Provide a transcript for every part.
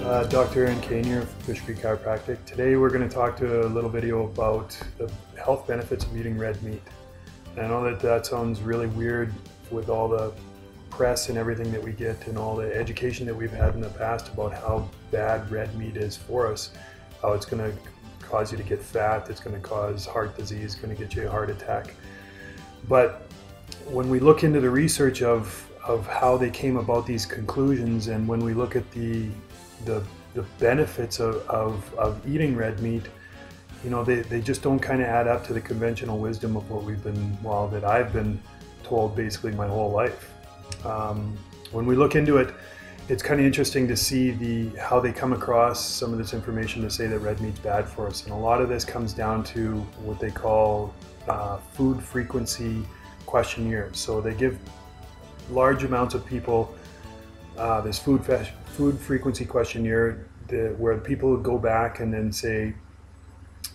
Dr. Cain here of Creek Chiropractic. Today we're going to talk to a little video about the health benefits of eating red meat. And I know that that sounds really weird with all the press and everything that we get and all the education that we've had in the past about how bad red meat is for us, how it's going to cause you to get fat, it's going to cause heart disease, it's going to get you a heart attack. But when we look into the research of how they came about these conclusions, and when we look at the benefits of eating red meat, you know, they just don't kind of add up to the conventional wisdom of what that I've been told basically my whole life. When we look into it, it's kind of interesting to see how they come across some of this information to say that red meat's bad for us. And a lot of this comes down to what they call food frequency questionnaires. So they give large amounts of people this food frequency questionnaire where people would go back and then say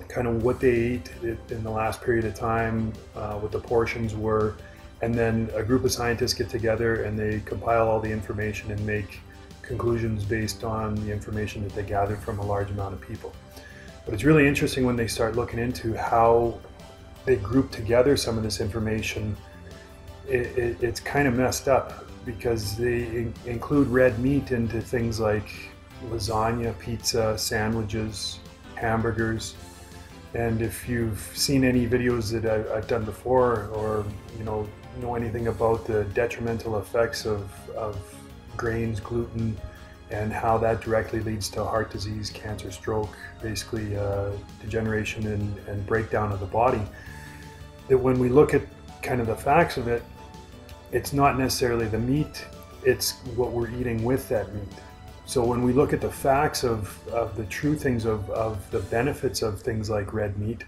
kind of what they ate in the last period of time, what the portions were, and then a group of scientists get together and they compile all the information and make conclusions based on the information that they gathered from a large amount of people. But it's really interesting when they start looking into how they group together some of this information. It's kind of messed up because they include red meat into things like lasagna, pizza, sandwiches, hamburgers. And if you've seen any videos that I've done before, or know anything about the detrimental effects of grains, gluten, and how that directly leads to heart disease, cancer, stroke, basically degeneration and breakdown of the body, that when we look at kind of the facts of it, it's not necessarily the meat, it's what we're eating with that meat. So when we look at the facts of the true things of the benefits of things like red meat,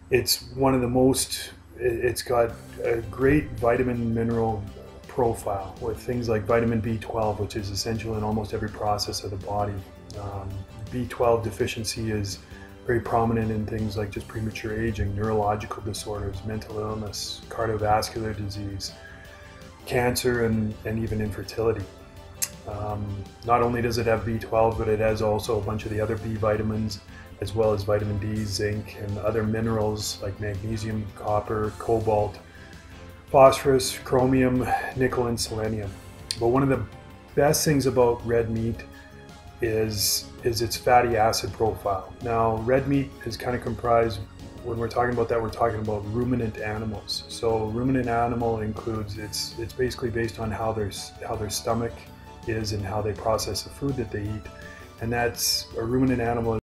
it's one of the most, it's got a great vitamin mineral profile with things like vitamin B12, which is essential in almost every process of the body. B12 deficiency is very prominent in things like just premature aging, neurological disorders, mental illness, cardiovascular disease, cancer, and even infertility. Not only does it have B12, but it has also a bunch of the other B vitamins, as well as vitamin D, zinc, and other minerals like magnesium, copper, cobalt, phosphorus, chromium, nickel, and selenium. But one of the best things about red meat is its fatty acid profile. Now, red meat is kind of comprised, when we're talking about that, we're talking about ruminant animals. So ruminant animal includes, it's basically based on how their stomach is and how they process the food that they eat. And that's, a ruminant animal